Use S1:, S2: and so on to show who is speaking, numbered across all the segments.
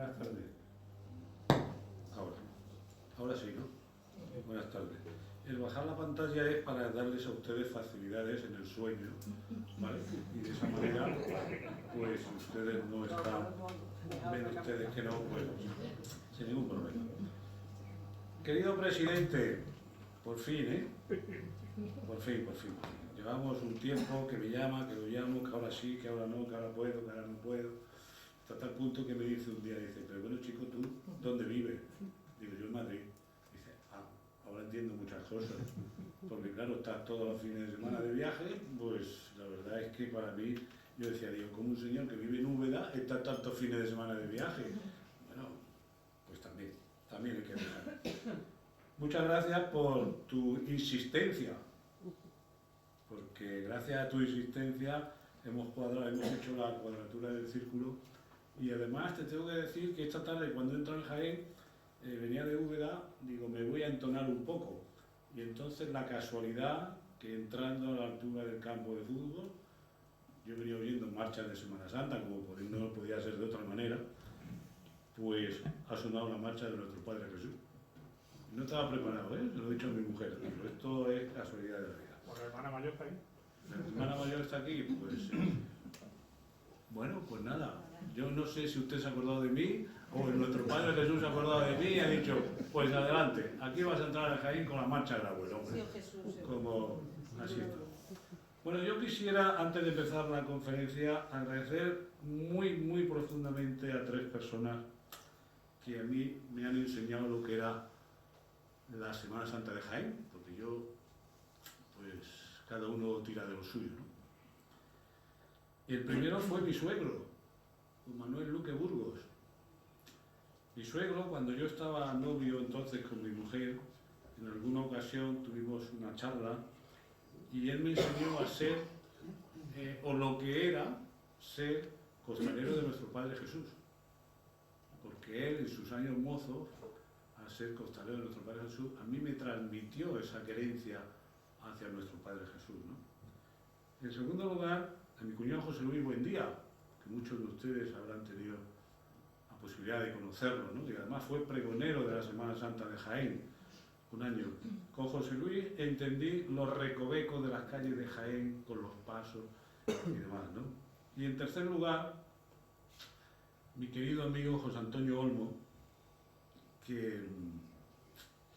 S1: Buenas tardes. Ahora sí, ¿no? Buenas tardes. El bajar la pantalla es para darles a ustedes facilidades en el sueño, ¿vale? Y de esa manera, pues ustedes no están, ven ustedes que no, pues sin ningún problema. Querido presidente, por fin, ¿eh? Por fin. Llevamos un tiempo que me llama, que lo llamo, que ahora sí, que ahora no, que ahora puedo, que ahora no puedo. Hasta tal punto que me dice un día, dice, pero bueno chico, ¿tú dónde vives? Digo, yo en Madrid. Dice, ahora entiendo muchas cosas. Porque claro, estás todos los fines de semana de viaje, pues la verdad es que para mí, yo decía, digo, como un señor que vive en Úbeda está tantos fines de semana de viaje. Bueno, pues también hay que dejar. Muchas gracias por tu insistencia, porque gracias a tu insistencia hemos hecho la cuadratura del círculo. Y además te tengo que decir que esta tarde, cuando entro en Jaén, venía de Úbeda, digo, me voy a entonar un poco. Y entonces la casualidad que entrando a la altura del campo de fútbol, yo venía oyendo marchas de Semana Santa, como no podía ser de otra manera, pues ha sonado la marcha de nuestro Padre Jesús. No estaba preparado, ¿eh? Se lo he dicho a mi mujer, pero esto es casualidad de la vida.
S2: ¿Por la hermana mayor está ahí?
S1: La hermana mayor está aquí, pues... Bueno, pues nada, yo no sé si usted se ha acordado de mí o nuestro Padre Jesús se ha acordado de mí y ha dicho, pues adelante, aquí vas a entrar a Jaén con la marcha del abuelo, hombre. Como así está. Bueno, yo quisiera, antes de empezar la conferencia, agradecer muy profundamente a tres personas que a mí me han enseñado lo que era la Semana Santa de Jaén, porque yo, pues, cada uno tira de lo suyo, ¿no? El primero fue mi suegro, Manuel Luque Burgos. Mi suegro, cuando yo estaba novio entonces con mi mujer, en alguna ocasión tuvimos una charla y él me enseñó a ser, o lo que era, ser costalero de nuestro Padre Jesús. Porque él, en sus años mozos, al ser costalero de nuestro Padre Jesús, a mí me transmitió esa querencia hacia nuestro Padre Jesús, ¿no? En segundo lugar, a mi cuñado José Luis Buendía, que muchos de ustedes habrán tenido la posibilidad de conocerlo, ¿no? Y además fue pregonero de la Semana Santa de Jaén, un año. Con José Luis entendí los recovecos de las calles de Jaén, con los pasos y demás, ¿no? Y en tercer lugar, mi querido amigo José Antonio Olmo, que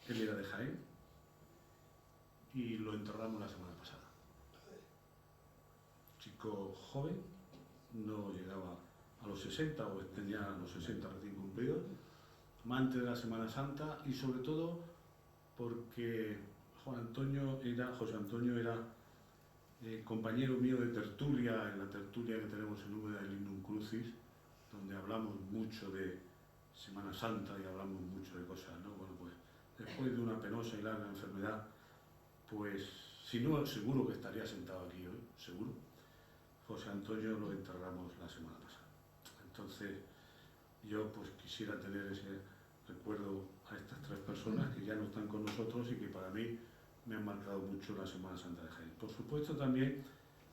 S1: él era de Jaén, y lo enterramos la semana pasada. Chico joven, no llegaba a los 60 o tenía los 60 recién cumplidos, amante de la Semana Santa y sobre todo porque José Antonio era compañero mío de tertulia, en la tertulia que tenemos en Úbeda del Lignum Crucis, donde hablamos mucho de Semana Santa y hablamos mucho de cosas, ¿no? Bueno, pues después de una penosa y larga enfermedad, pues si no, seguro que estaría sentado aquí hoy, seguro. José Antonio lo enterramos la semana pasada. Entonces, yo pues quisiera tener ese recuerdo a estas tres personas que ya no están con nosotros y que para mí me han marcado mucho la Semana Santa de Jaén. Por supuesto también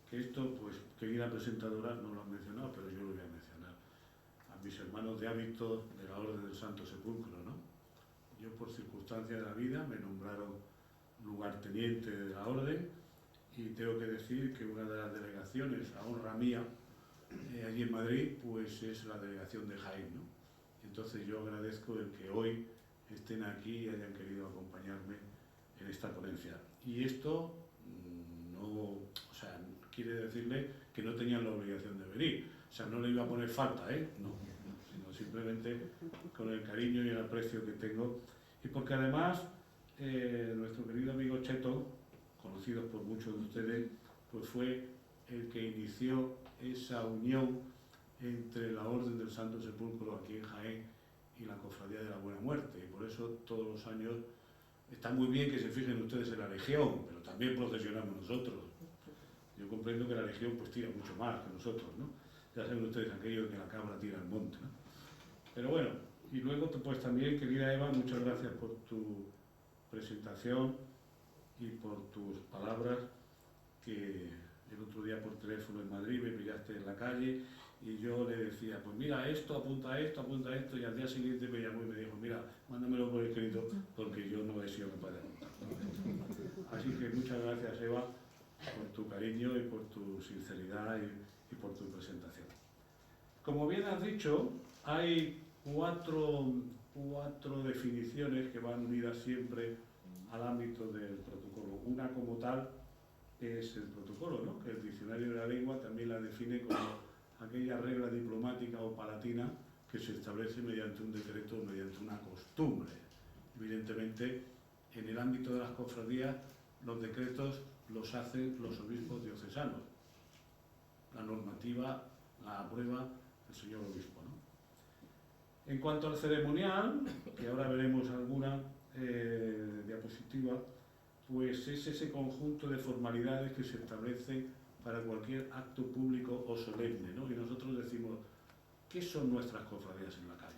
S1: que esto, pues, querida presentadora, no lo han mencionado, pero yo lo voy a mencionar. A mis hermanos de hábito de la Orden del Santo Sepulcro, ¿no? Yo por circunstancias de la vida me nombraron lugarteniente de la Orden y tengo que decir que una de las delegaciones a honra mía allí en Madrid pues es la delegación de Jaén, ¿no? Entonces yo agradezco el que hoy estén aquí y hayan querido acompañarme en esta ponencia. Y esto quiere decirle que no tenían la obligación de venir. O sea, no le iba a poner falta, no, sino simplemente con el cariño y el aprecio que tengo. Y porque además nuestro querido amigo Cheto, conocido por muchos de ustedes, pues fue el que inició esa unión entre la Orden del Santo Sepulcro aquí en Jaén y la Cofradía de la Buena Muerte. Y por eso todos los años está muy bien que se fijen ustedes en la Legión, pero también procesionamos nosotros. Yo comprendo que la Legión pues tira mucho más que nosotros, ¿no? Ya saben ustedes aquello que la cabra tira al monte, ¿no? Pero bueno, y luego pues también, querida Eva, muchas gracias por tu presentación y por tus palabras, que el otro día por teléfono en Madrid me pillaste en la calle y yo le decía, pues mira esto, apunta esto, y al día siguiente me llamó y me dijo, mira, mándamelo por escrito porque yo no he sido capaz de apuntar. Así que muchas gracias, Eva, por tu cariño y por tu sinceridad y por tu presentación. Como bien has dicho, hay cuatro definiciones que van unidas siempre al ámbito del protocolo. Una como tal es el protocolo, ¿no? Que el diccionario de la lengua también la define como aquella regla diplomática o palatina que se establece mediante un decreto o mediante una costumbre. Evidentemente, en el ámbito de las cofradías, los decretos los hacen los obispos diocesanos. La normativa la aprueba el señor obispo, ¿no? En cuanto al ceremonial, que ahora veremos alguna diapositiva, pues es ese conjunto de formalidades que se establecen para cualquier acto público o solemne, ¿no? Y nosotros decimos, ¿qué son nuestras cofradías en la calle?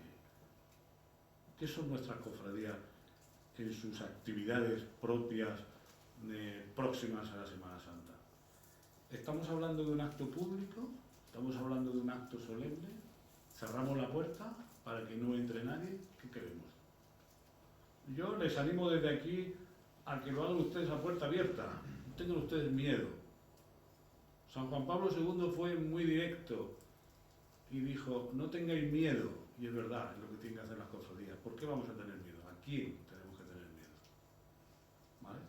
S1: ¿Qué son nuestras cofradías en sus actividades propias próximas a la Semana Santa? ¿Estamos hablando de un acto público? ¿Estamos hablando de un acto solemne? ¿Cerramos la puerta para que no entre nadie? ¿Qué queremos? Yo les animo desde aquí a que lo hagan ustedes a puerta abierta. No tengan ustedes miedo. San Juan Pablo II fue muy directo y dijo, no tengáis miedo. Y es verdad, es lo que tienen que hacer las cofradías. ¿Por qué vamos a tener miedo? ¿A quién tenemos que tener miedo? ¿Vale?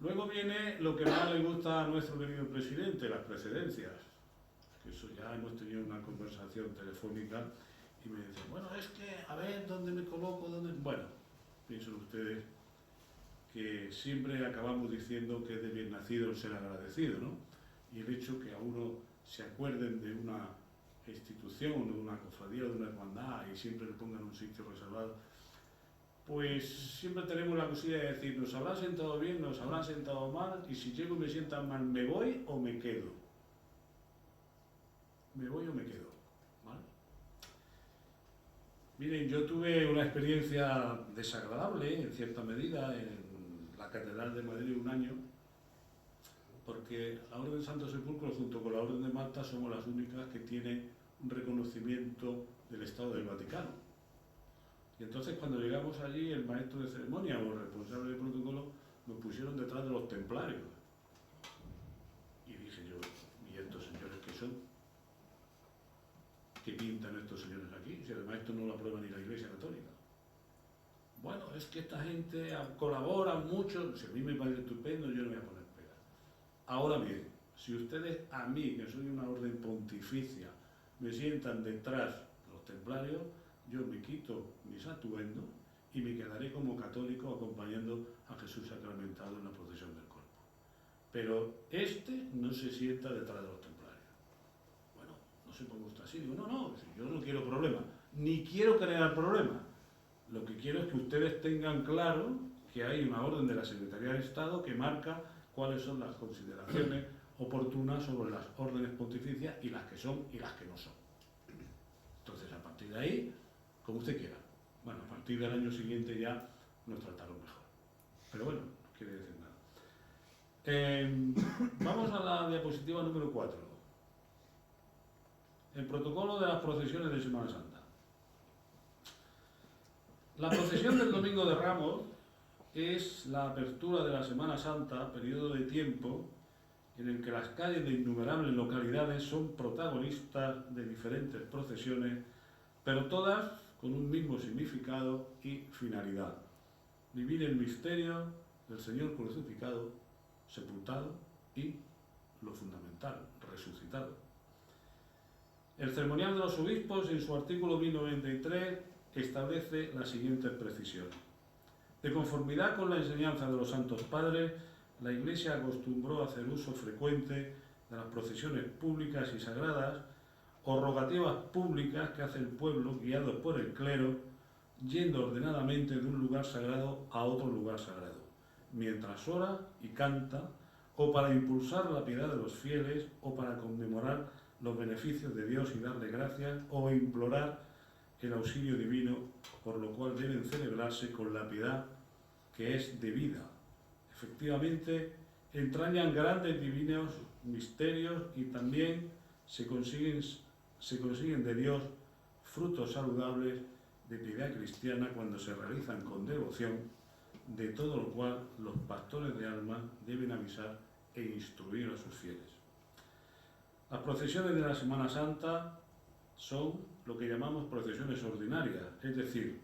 S1: Luego viene lo que más le gusta a nuestro querido presidente, las precedencias. Que eso ya hemos tenido una conversación telefónica y me dicen, bueno, es que, a ver, ¿dónde me coloco? ¿Dónde? Bueno, piensen ustedes que siempre acabamos diciendo que es de bien nacido el ser agradecido, ¿no? Y el hecho que a uno se acuerden de una institución, de una cofradía, de una hermandad y siempre le pongan un sitio reservado, pues siempre tenemos la cosilla de decir, nos habrán sentado bien, nos habrán sentado mal, y si llego y me sientan mal, ¿me voy o me quedo? ¿Me voy o me quedo? ¿Vale? Miren, yo tuve una experiencia desagradable, en cierta medida, en la Catedral de Madrid un año, porque la Orden de Santo Sepulcro junto con la Orden de Malta somos las únicas que tienen un reconocimiento del Estado del Vaticano. Y entonces cuando llegamos allí, el maestro de ceremonia o el responsable de protocolo nos pusieron detrás de los templarios. Y dije yo, ¿y estos señores qué son? ¿Qué pintan estos señores aquí? Si además esto no lo aprueba ni la Iglesia Católica. Bueno, es que esta gente colabora mucho, si a mí me parece estupendo, yo no voy a poner pega. Ahora bien, si ustedes a mí, que soy una orden pontificia, me sientan detrás de los templarios, yo me quito mis atuendos y me quedaré como católico acompañando a Jesús sacramentado en la procesión del cuerpo. Pero este no se sienta detrás de los templarios. Bueno, no se ponga usted así. Digo, no, yo no quiero problema, ni quiero crear problema. Lo que quiero es que ustedes tengan claro que hay una orden de la Secretaría de Estado que marca cuáles son las consideraciones oportunas sobre las órdenes pontificias y las que son y las que no son. Entonces, a partir de ahí, como usted quiera. Bueno, a partir del año siguiente ya nos trataron mejor. Pero bueno, no quiere decir nada. Vamos a la diapositiva número 4. El protocolo de las procesiones de Semana Santa. La procesión del Domingo de Ramos es la apertura de la Semana Santa, periodo de tiempo en el que las calles de innumerables localidades son protagonistas de diferentes procesiones, pero todas con un mismo significado y finalidad: vivir el misterio del Señor crucificado, sepultado y, lo fundamental, resucitado. El ceremonial de los obispos, en su artículo 1093, establece las siguientes precisiones. De conformidad con la enseñanza de los Santos Padres, la Iglesia acostumbró a hacer uso frecuente de las procesiones públicas y sagradas o rogativas públicas que hace el pueblo, guiado por el clero, yendo ordenadamente de un lugar sagrado a otro lugar sagrado, mientras ora y canta, o para impulsar la piedad de los fieles, o para conmemorar los beneficios de Dios y darle gracias, o implorar el auxilio divino, por lo cual deben celebrarse con la piedad que es debida. Efectivamente, entrañan grandes divinos misterios y también se consiguen de Dios frutos saludables de piedad cristiana cuando se realizan con devoción, de todo lo cual los pastores de almas deben avisar e instruir a sus fieles. Las procesiones de la Semana Santa son lo que llamamos procesiones ordinarias, es decir,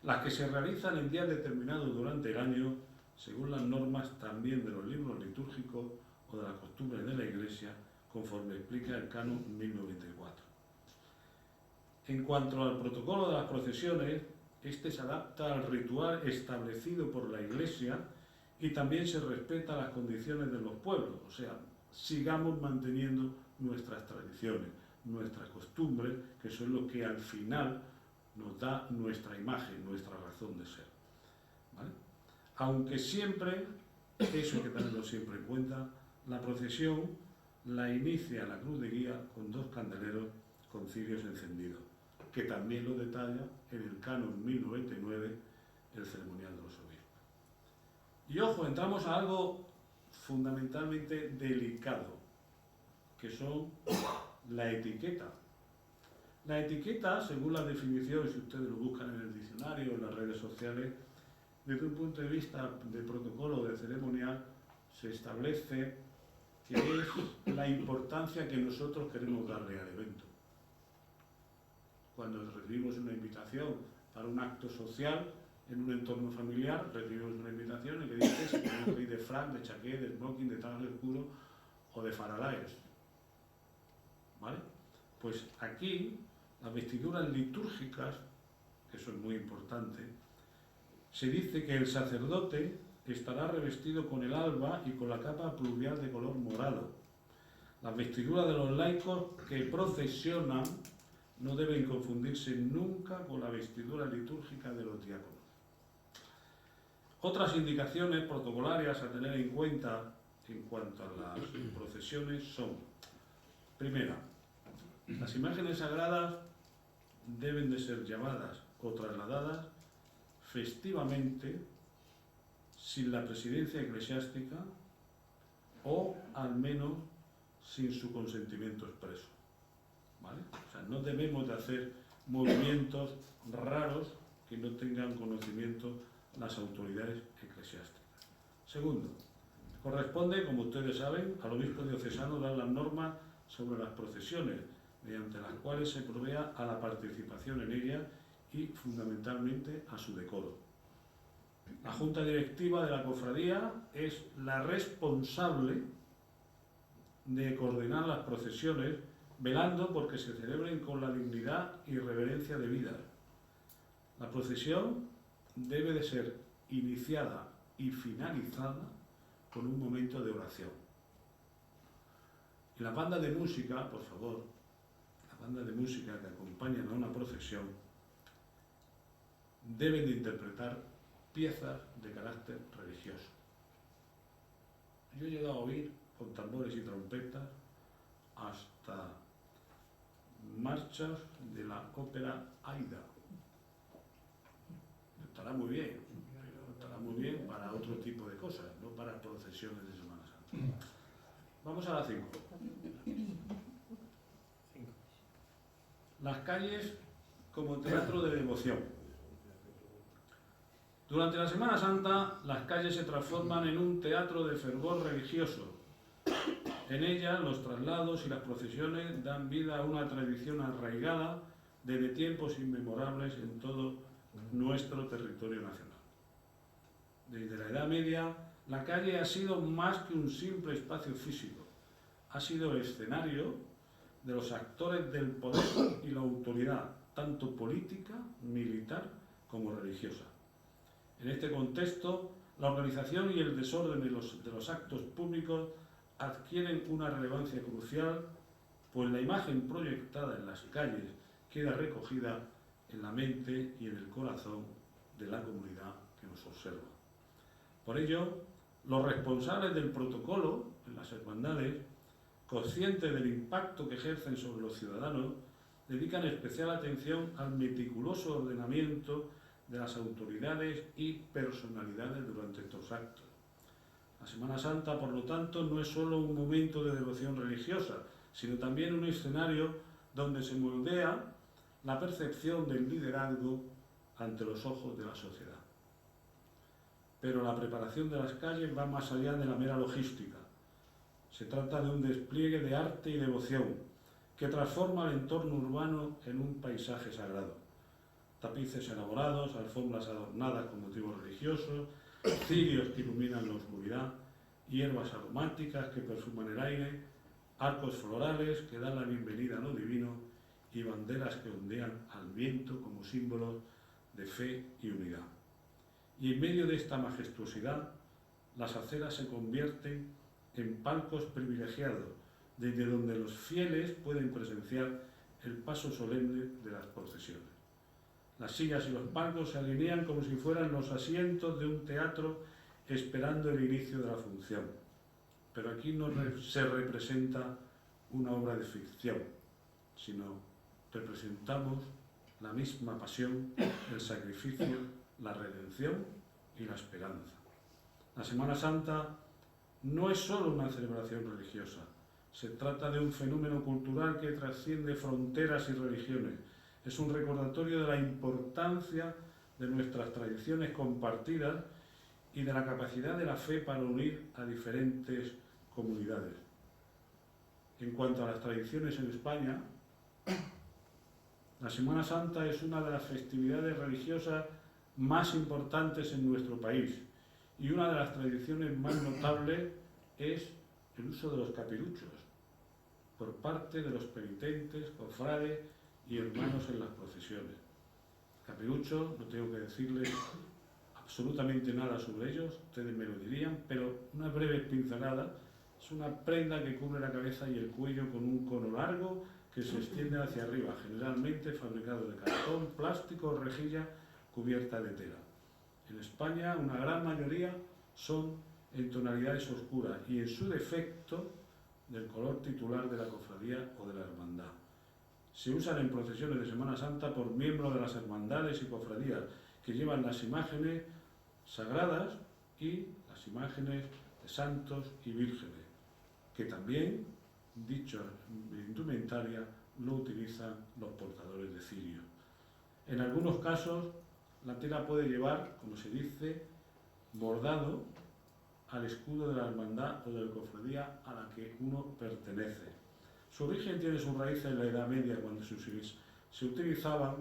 S1: las que se realizan en días determinados durante el año, según las normas también de los libros litúrgicos o de las costumbres de la Iglesia, conforme explica el Canon 1094. En cuanto al protocolo de las procesiones, este se adapta al ritual establecido por la Iglesia y también se respeta las condiciones de los pueblos, o sea, sigamos manteniendo nuestras tradiciones, nuestras costumbres, que son lo que al final nos da nuestra imagen, nuestra razón de ser. ¿Vale? Aunque siempre, eso hay que tenerlo siempre en cuenta, la procesión la inicia la cruz de guía con 2 candeleros con cirios encendidos, que también lo detalla en el Canon 1099, el ceremonial de los obispos. Y ojo, entramos a algo fundamentalmente delicado, que son la etiqueta. La etiqueta, según la definición, si ustedes lo buscan en el diccionario o en las redes sociales, desde un punto de vista de protocolo de ceremonial, se establece que es la importancia que nosotros queremos darle al evento. Cuando recibimos una invitación para un acto social en un entorno familiar, recibimos una invitación en que dice si queremos ir de frac, de chaqué, de smoking, de traje oscuro o de faralaes. ¿Vale? Pues aquí, las vestiduras litúrgicas, que eso es muy importante, se dice que el sacerdote estará revestido con el alba y con la capa pluvial de color morado. Las vestiduras de los laicos que procesionan no deben confundirse nunca con la vestidura litúrgica de los diáconos. Otras indicaciones protocolarias a tener en cuenta en cuanto a las procesiones son: primera, las imágenes sagradas deben de ser llevadas o trasladadas festivamente sin la presidencia eclesiástica o al menos sin su consentimiento expreso. ¿Vale? O sea, no debemos de hacer movimientos raros que no tengan conocimiento las autoridades eclesiásticas. Segundo, corresponde, como ustedes saben, al obispo diocesano dar las normas sobre las procesiones, mediante las cuales se provea a la participación en ellas y fundamentalmente a su decoro. La Junta Directiva de la Cofradía es la responsable de coordinar las procesiones, velando porque se celebren con la dignidad y reverencia debidas. La procesión debe de ser iniciada y finalizada con un momento de oración. Y la banda de música, por favor, la banda de música que acompañan a una procesión, deben de interpretar piezas de carácter religioso. Yo he llegado a oír con tambores y trompetas hasta marchas de la ópera Aida. Estará muy bien, pero estará muy bien para otro tipo de cosas, no para procesiones de Semana Santa. Vamos a la 5. Las calles como teatro de devoción. Durante la Semana Santa, las calles se transforman en un teatro de fervor religioso. En ellas, los traslados y las procesiones dan vida a una tradición arraigada desde tiempos inmemorables en todo nuestro territorio nacional. Desde la Edad Media, la calle ha sido más que un simple espacio físico. Ha sido el escenario de los actores del poder y la autoridad, tanto política, militar como religiosa. En este contexto, la organización y el desorden de los actos públicos adquieren una relevancia crucial, pues la imagen proyectada en las calles queda recogida en la mente y en el corazón de la comunidad que nos observa. Por ello, los responsables del protocolo en las hermandades, conscientes del impacto que ejercen sobre los ciudadanos, dedican especial atención al meticuloso ordenamiento de las autoridades y personalidades durante estos actos. La Semana Santa, por lo tanto, no es solo un momento de devoción religiosa, sino también un escenario donde se moldea la percepción del liderazgo ante los ojos de la sociedad. Pero la preparación de las calles va más allá de la mera logística. Se trata de un despliegue de arte y devoción que transforma el entorno urbano en un paisaje sagrado. Tapices elaborados, alfombras adornadas con motivos religiosos, cirios que iluminan la oscuridad, hierbas aromáticas que perfuman el aire, arcos florales que dan la bienvenida a lo divino y banderas que ondean al viento como símbolos de fe y unidad. Y en medio de esta majestuosidad, las aceras se convierten en palcos privilegiados, desde donde los fieles pueden presenciar el paso solemne de las procesiones. Las sillas y los palcos se alinean como si fueran los asientos de un teatro esperando el inicio de la función. Pero aquí no se representa una obra de ficción, sino representamos la misma pasión, el sacrificio, la redención y la esperanza. La Semana Santa no es solo una celebración religiosa, se trata de un fenómeno cultural que trasciende fronteras y religiones. Es un recordatorio de la importancia de nuestras tradiciones compartidas y de la capacidad de la fe para unir a diferentes comunidades. En cuanto a las tradiciones en España, la Semana Santa es una de las festividades religiosas más importantes en nuestro país y una de las tradiciones más notables es el uso de los capiruchos por parte de los penitentes, cofrades y hermanos en las procesiones. Capirucho, no tengo que decirles absolutamente nada sobre ellos, ustedes me lo dirían, pero una breve pincelada. Es una prenda que cubre la cabeza y el cuello con un cono largo que se extiende hacia arriba, generalmente fabricado de cartón, plástico o rejilla cubierta de tela. En España, una gran mayoría son en tonalidades oscuras y, en su defecto, del color titular de la cofradía o de la hermandad. Se usan en procesiones de Semana Santa por miembros de las hermandades y cofradías que llevan las imágenes sagradas y las imágenes de santos y vírgenes, que también, dicha indumentaria, lo utilizan los portadores de cirio. En algunos casos, la tela puede llevar, como se dice, bordado al escudo de la hermandad o de la cofradía a la que uno pertenece. Su origen tiene sus raíces en la Edad Media, cuando se utilizaban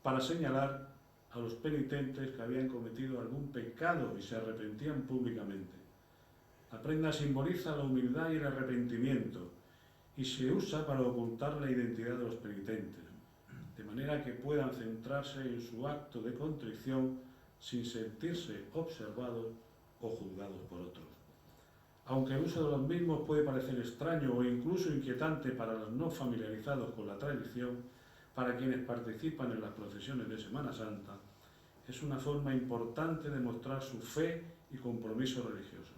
S1: para señalar a los penitentes que habían cometido algún pecado y se arrepentían públicamente. La prenda simboliza la humildad y el arrepentimiento y se usa para ocultar la identidad de los penitentes, de manera que puedan centrarse en su acto de contrición sin sentirse observados o juzgados por otros. Aunque el uso de los mismos puede parecer extraño o incluso inquietante para los no familiarizados con la tradición, para quienes participan en las procesiones de Semana Santa, es una forma importante de mostrar su fe y compromiso religioso.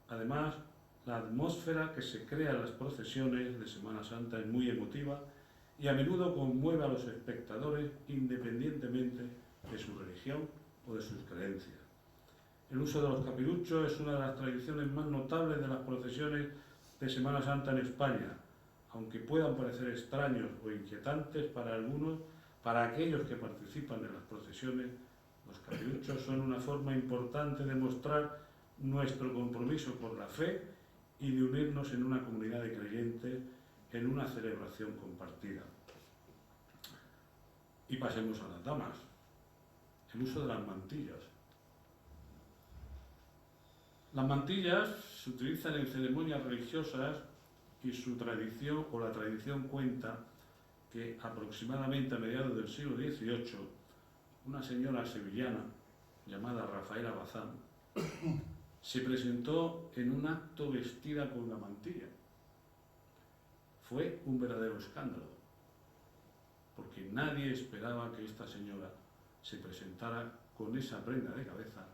S1: Además, la atmósfera que se crea en las procesiones de Semana Santa es muy emotiva y a menudo conmueve a los espectadores independientemente de su religión o de sus creencias. El uso de los capiruchos es una de las tradiciones más notables de las procesiones de Semana Santa en España, aunque puedan parecer extraños o inquietantes para algunos. Para aquellos que participan en las procesiones, los capiruchos son una forma importante de mostrar nuestro compromiso con la fe y de unirnos en una comunidad de creyentes en una celebración compartida. Y pasemos a las damas. El uso de las mantillas. Las mantillas se utilizan en ceremonias religiosas y su tradición o la tradición cuenta que aproximadamente a mediados del siglo XVIII una señora sevillana llamada Rafaela Bazán se presentó en un acto vestida con una mantilla. Fue un verdadero escándalo, porque nadie esperaba que esta señora se presentara con esa prenda de cabeza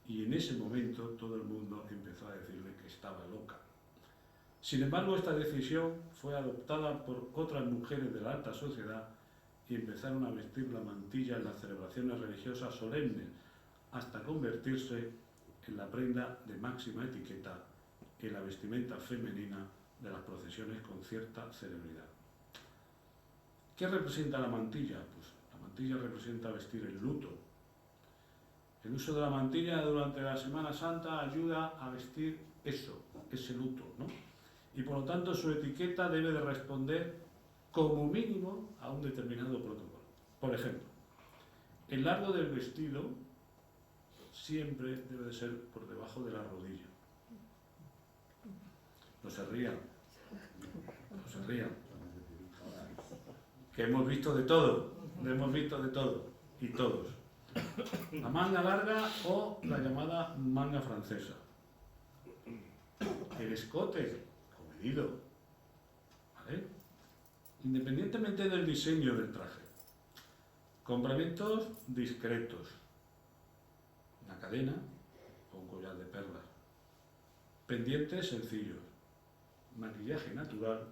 S1: y en ese momento todo el mundo empezó a decirle que estaba loca. Sin embargo, esta decisión fue adoptada por otras mujeres de la alta sociedad y empezaron a vestir la mantilla en las celebraciones religiosas solemnes, hasta convertirse en la prenda de máxima etiqueta en la vestimenta femenina de las procesiones con cierta celeridad. ¿Qué representa la mantilla? Pues la mantilla representa vestir el luto. El uso de la mantilla durante la Semana Santa ayuda a vestir eso, ese luto, ¿no? Y por lo tanto su etiqueta debe de responder como mínimo a un determinado protocolo. Por ejemplo, el largo del vestido siempre debe de ser por debajo de la rodilla. No se rían, no se rían. Que hemos visto de todo, y todos. La manga larga o la llamada manga francesa. El escote comedido, ¿vale? Independientemente del diseño del traje. Complementos discretos. Una cadena o un collar de perlas. Pendientes sencillos. Maquillaje natural.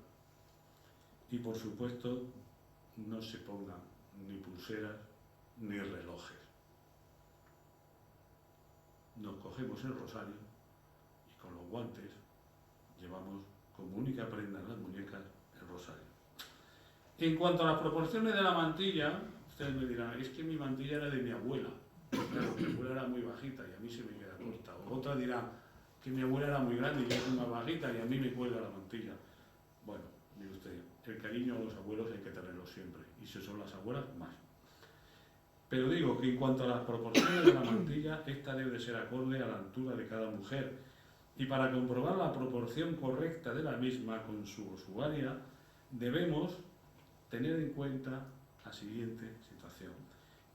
S1: Y por supuesto, no se pongan ni pulseras ni relojes. Nos cogemos el rosario y con los guantes llevamos como única prenda en las muñecas el rosario. En cuanto a las proporciones de la mantilla, ustedes me dirán, es que mi mantilla era de mi abuela. Claro, mi abuela era muy bajita y a mí se me queda corta. O otra dirá que mi abuela era muy grande y yo soy más bajita y a mí me cuelga la mantilla. Bueno, mire usted, el cariño a los abuelos hay que tenerlo siempre. Y si son las abuelas, más. Pero digo que en cuanto a las proporciones de la mantilla, esta debe de ser acorde a la altura de cada mujer. Y para comprobar la proporción correcta de la misma con su usuaria, debemos tener en cuenta la siguiente situación.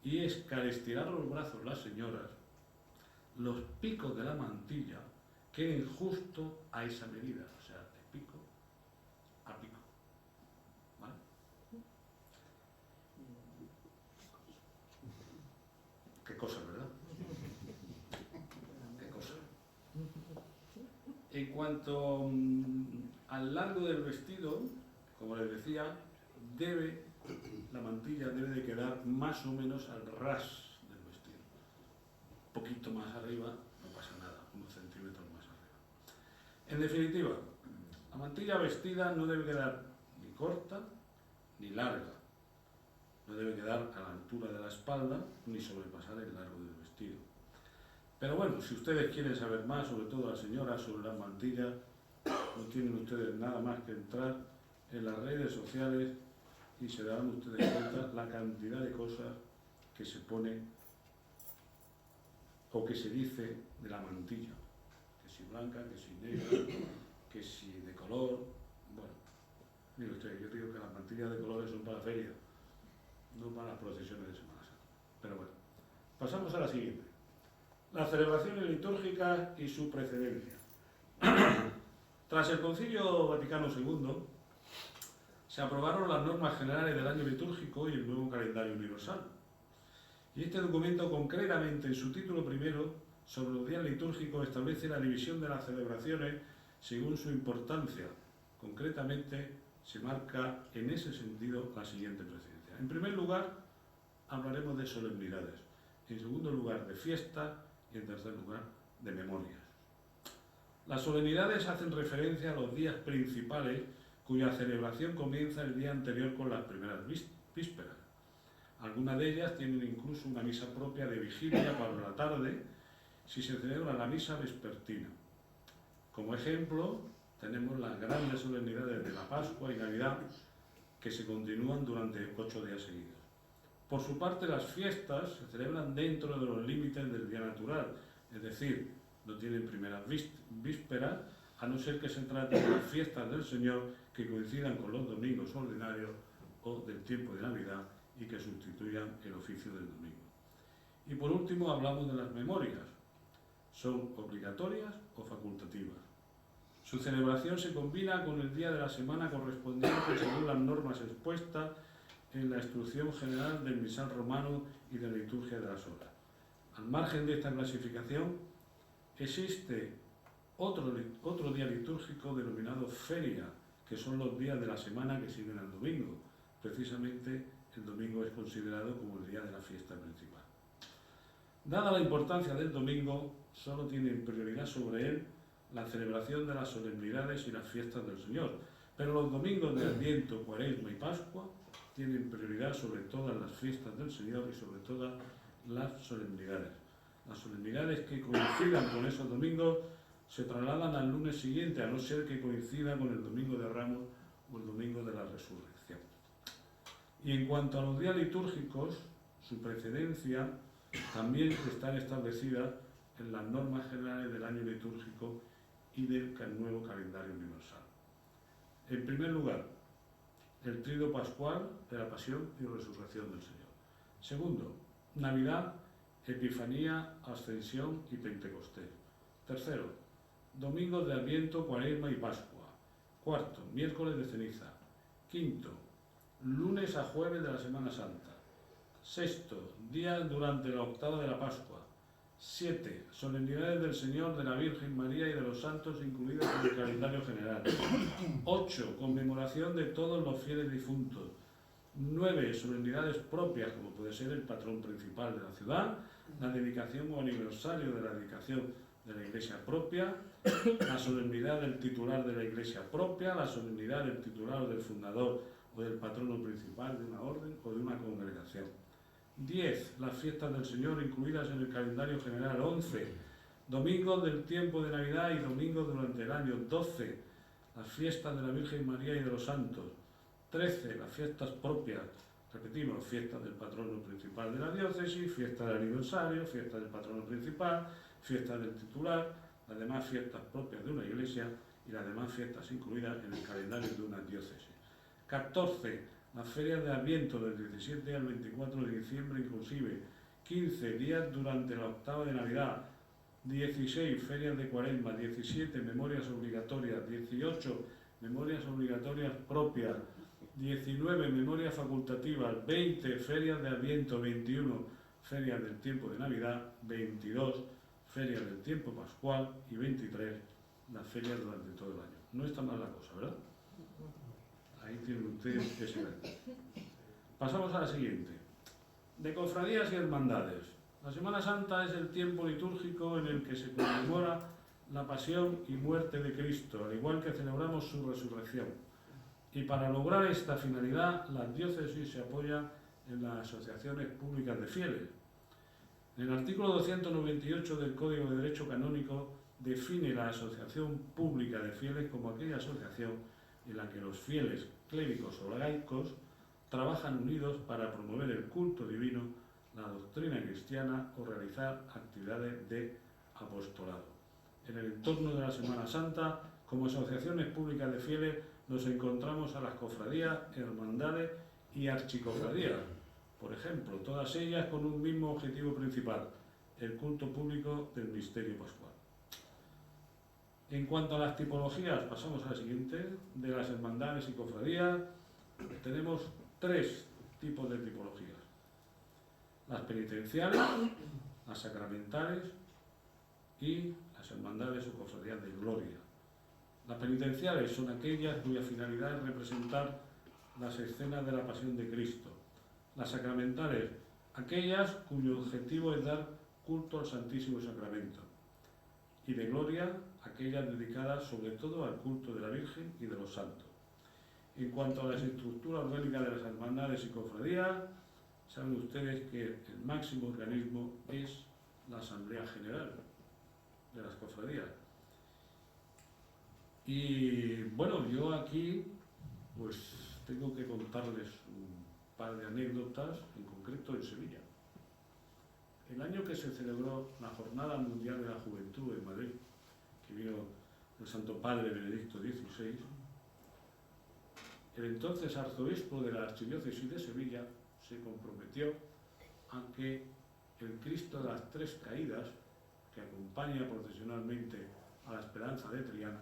S1: Y es que al estirar los brazos las señoras, los picos de la mantilla queden justo a esa medida. O sea, de pico a pico. ¿Vale? Qué cosa, ¿verdad? Qué cosa. En cuanto al largo del vestido, como les decía, la mantilla debe de quedar más o menos al ras del vestido. Un poquito más arriba, no pasa nada, unos centímetros más arriba. En definitiva, la mantilla vestida no debe quedar ni corta ni larga. No debe quedar a la altura de la espalda ni sobrepasar el largo del vestido. Pero bueno, si ustedes quieren saber más, sobre todo las señoras, sobre las mantillas, no tienen ustedes nada más que entrar en las redes sociales y se darán ustedes cuenta la cantidad de cosas que se pone o que se dice de la mantilla. Que si blanca, que si negra, que si de color. Bueno, mire usted, yo digo que las mantillas de colores son para feria, no para las procesiones de Semana Santa. Pero bueno, pasamos a la siguiente. Las celebraciones litúrgicas y su precedencia. Tras el Concilio Vaticano II, se aprobaron las normas generales del año litúrgico y el nuevo calendario universal. Y este documento, concretamente en su título primero, sobre los días litúrgicos, establece la división de las celebraciones según su importancia. Concretamente, se marca en ese sentido la siguiente precedencia. En primer lugar, hablaremos de solemnidades. En segundo lugar, de fiestas. Y en tercer lugar, de memorias. Las solemnidades hacen referencia a los días principales cuya celebración comienza el día anterior con las primeras vísperas. Algunas de ellas tienen incluso una misa propia de vigilia para la tarde, si se celebra la misa vespertina. Como ejemplo, tenemos las grandes solemnidades de la Pascua y Navidad, que se continúan durante 8 días seguidos. Por su parte, las fiestas se celebran dentro de los límites del día natural, es decir, no tienen primeras vísperas, a no ser que se trate de las fiestas del Señor que coincidan con los domingos ordinarios o del tiempo de Navidad y que sustituyan el oficio del domingo. Y por último, hablamos de las memorias. Son obligatorias o facultativas. Su celebración se combina con el día de la semana correspondiente según las normas expuestas en la Instrucción General del Misal Romano y de la Liturgia de las Horas. Al margen de esta clasificación, existe otro día litúrgico denominado feria, que son los días de la semana que siguen al domingo. Precisamente el domingo es considerado como el día de la fiesta principal. Dada la importancia del domingo, solo tienen prioridad sobre él la celebración de las solemnidades y las fiestas del Señor, pero los domingos de Adviento, Cuaresma y Pascua tienen prioridad sobre todas las fiestas del Señor y sobre todas las solemnidades. Las solemnidades que coincidan con esos domingos se trasladan al lunes siguiente, a no ser que coincida con el Domingo de Ramos o el Domingo de la Resurrección. Y en cuanto a los días litúrgicos, su precedencia también están establecidas en las normas generales del año litúrgico y del nuevo calendario universal. En primer lugar, el Tríodo Pascual de la Pasión y Resurrección del Señor. Segundo, Navidad, Epifanía, Ascensión y Pentecostés. Tercero, Domingos de Adviento, Cuaresma y Pascua. Cuarto, Miércoles de Ceniza. Quinto, lunes a jueves de la Semana Santa. Sexto, días durante la octava de la Pascua. 7. Solemnidades del Señor, de la Virgen María y de los santos incluidas en el calendario general. 8. Conmemoración de todos los fieles difuntos. 9. Solemnidades propias, como puede ser el patrón principal de la ciudad, la dedicación o aniversario de la dedicación de la iglesia propia, la solemnidad del titular de la iglesia propia, la solemnidad del titular o del fundador o del patrono principal de una orden o de una congregación. 10. Las fiestas del Señor incluidas en el calendario general. 11. Domingos del tiempo de Navidad y domingos durante el año. 12. Las fiestas de la Virgen María y de los santos. 13. Las fiestas propias. Repetimos, fiestas del patrono principal de la diócesis, fiesta del aniversario, fiesta del patrono principal, fiesta del titular, las demás fiestas propias de una iglesia y las demás fiestas incluidas en el calendario de una diócesis. 14. Las ferias de Adviento del 17 al 24 de diciembre inclusive. 15. Días durante la octava de Navidad. 16. Ferias de Cuaresma. 17. Memorias obligatorias. 18. Memorias obligatorias propias. 19. Memorias facultativas. 20. Ferias de Adviento. 21. Ferias del tiempo de Navidad. 22. Ferias del tiempo pascual. Y 23. Las ferias durante todo el año. No está mal la cosa, ¿verdad? Ahí tiene usted ese dato. Pasamos a la siguiente. De cofradías y hermandades. La Semana Santa es el tiempo litúrgico en el que se conmemora la pasión y muerte de Cristo, al igual que celebramos su resurrección. Y para lograr esta finalidad, las diócesis se apoyan en las asociaciones públicas de fieles. En el artículo 298 del Código de Derecho Canónico define la asociación pública de fieles como aquella asociación en la que los fieles, clérigos o laicos trabajan unidos para promover el culto divino, la doctrina cristiana o realizar actividades de apostolado. En el entorno de la Semana Santa, como asociaciones públicas de fieles, nos encontramos a las cofradías, hermandades y archicofradías, por ejemplo, todas ellas con un mismo objetivo principal, el culto público del misterio pascual. En cuanto a las tipologías, pasamos a la siguiente, de las hermandades y cofradías, tenemos 3 tipos de tipologías. Las penitenciales, las sacramentales y las hermandades o cofradías de gloria. Las penitenciales son aquellas cuya finalidad es representar las escenas de la pasión de Cristo. Las sacramentales, aquellas cuyo objetivo es dar culto al Santísimo Sacramento. Y de gloria, aquellas dedicadas sobre todo al culto de la Virgen y de los santos. En cuanto a las estructuras orgánicas de las hermandades y cofradías, saben ustedes que el máximo organismo es la Asamblea General de las cofradías. Y bueno, yo aquí pues tengo que contarles un par de anécdotas, en concreto en Sevilla. El año que se celebró la Jornada Mundial de la Juventud en Madrid, que vino el Santo Padre Benedicto XVI, el entonces arzobispo de la Archidiócesis de Sevilla se comprometió a que el Cristo de las Tres Caídas, que acompaña procesionalmente a la Esperanza de Triana,